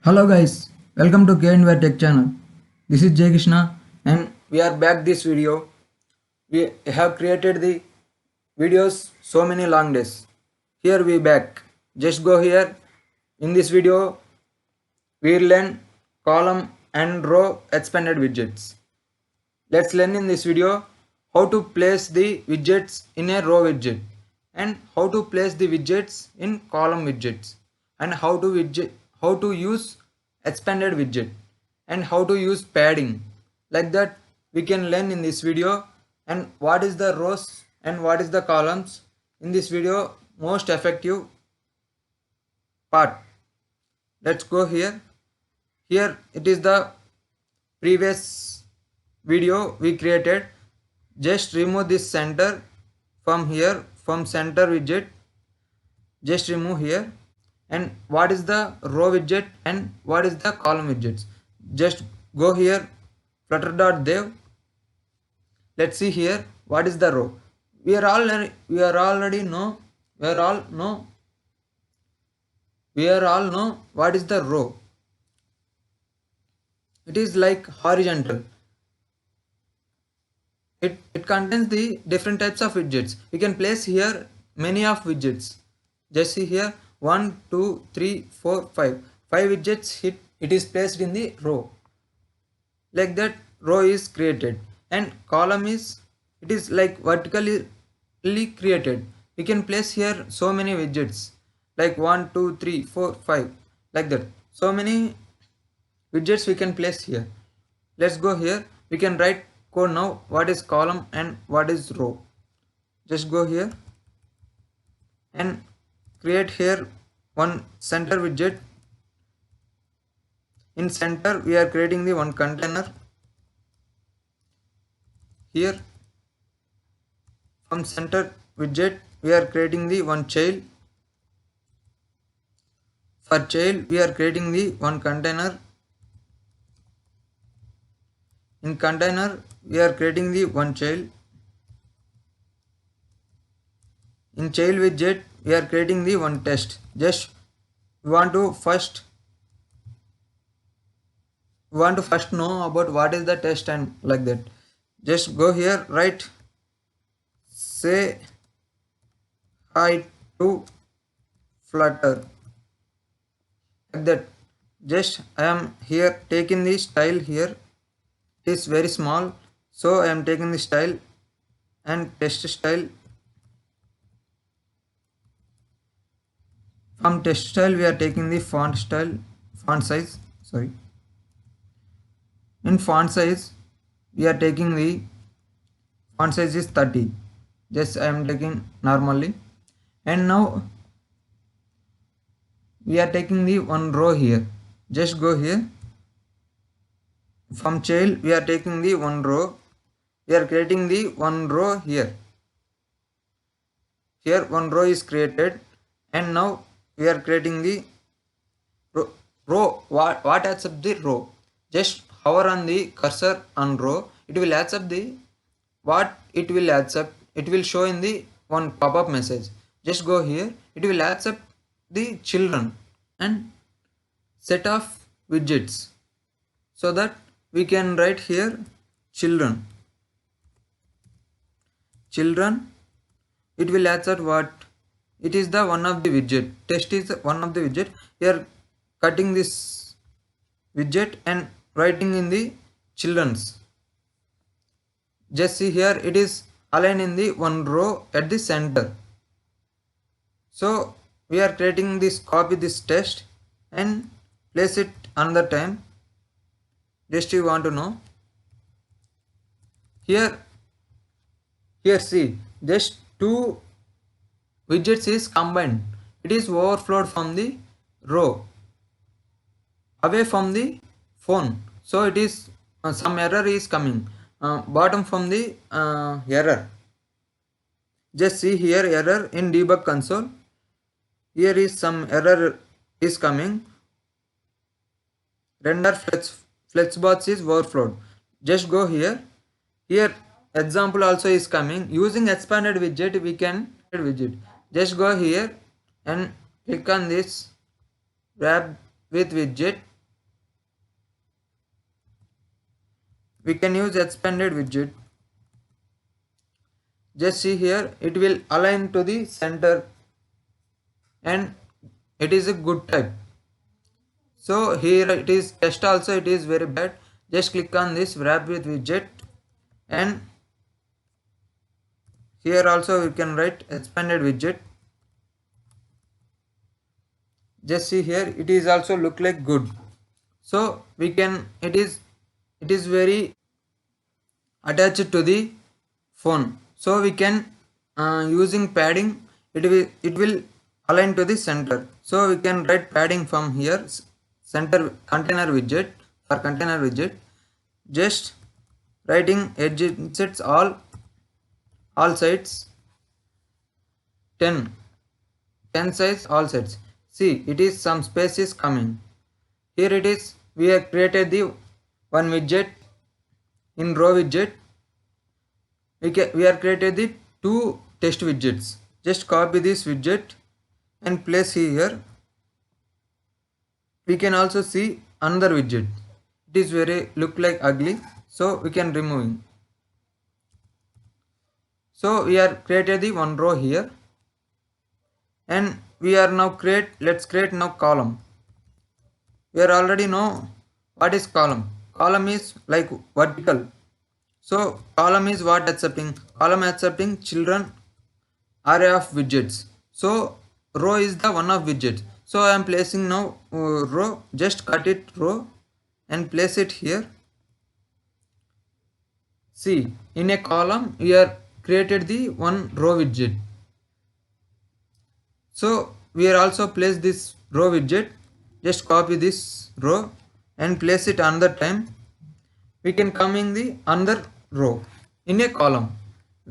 Hello guys, welcome to KNY Tech channel. This is Jay Krishna and we are back this video. We have created the videos so many long days. Here we back. Just go here. In this video we learn column and row expanded widgets. Let's learn in this video how to place the widgets in a row widget and how to place the widgets in column widgets and how to use expanded widget and how to use padding. Like that we can learn in this video, and what is the rows and what is the columns in this video most effective part. Let's go here. Here it is the previous video we created. Just remove this center from here, from center widget. Just remove here. And what is the row widget and what is the column widgets? Just go here, flutter.dev. Let's see here what is the row. We are all know what is the row. It is like horizontal. It contains the different types of widgets. We can place here many of widgets. Just see here 1, 2, 3, 4, 5. 5 widgets it is placed in the row. Like that row is created, and column is it is like vertically created. We can place here so many widgets like 1, 2, 3, 4, 5, like that. So many widgets we can place here. Let's go here. We can write code now. What is column and what is row? Just go here and create here one center widget. In center we are creating the one container. Here from center widget we are creating the one child. For child we are creating the one container. In container we are creating the one child. In child widget we are creating the one test. Just we want to first know about what is the test and like that. Just go here, write say hi to Flutter, like that. Just I am here taking the style here. It is very small, so I am taking the style and test style. From test style we are taking the font size. In font size we are taking the font size is 30. Just I am taking normally. And now we are taking the one row here. Just go here. From child we are taking the one row. We are creating the one row here. Here one row is created, and now we are creating the row. What adds up the row? Just hover on the cursor on row. It will adds up the what it will adds up. It will show in the one pop-up message. Just go here. It will adds up the children and set of widgets, so that we can write here children. It will adds up what? It is the one of the widget. Test is one of the widget. Here cutting this widget and writing in the children's. Just see here it is aligned in the one row at the center. So we are creating this, copy this test and place it another time. Just you want to know. Here see, just two widgets is combined. It is overflowed from the row away from the phone. So it is some error is coming bottom from the error. Just see here error in debug console. Here is some error is coming. Render flexbox is overflowed. Just go here. Here example also is coming. Using expanded widget we can widget. Just go here and click on this wrap with widget we can use expanded widget. Just see here, it will align to the center and it is a good type. So here it is test also, it is very bad. Just click on this wrap with widget, and here also you can write expanded widget. Just see here, it is also look like good. So we can, it is very attached to the phone, so we can using padding, it will align to the center. So we can write padding from here, center container widget. For container widget, just writing edges all sides 10 size all sides. See, it is some space is coming. Here it is, we have created the one widget in row widget. We are created the two test widgets. Just copy this widget and place here. We can also see another widget. It is very look like ugly, so we can remove. So we are created the one row here, and we are now let's create now column. We are already know what is column. Column is like vertical. So column is what accepting? Column accepting children array of widgets. So row is the one of widgets. So I am placing now row. Just cut it row and place it here. See, in a column we are created the one row widget. So we are also place this row widget. Just copy this row and place it another time. We can come in the another row in a column.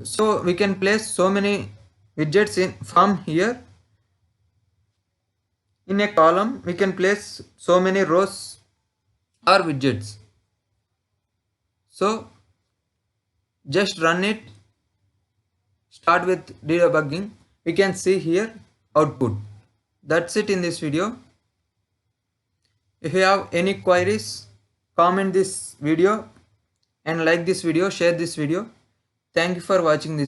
So we can place so many widgets in from here. In a column we can place so many rows or widgets. So just run it, start with debugging. We can see here output. That's it in this video. If you have any queries, comment this video and like this video, share this video. Thank you for watching this.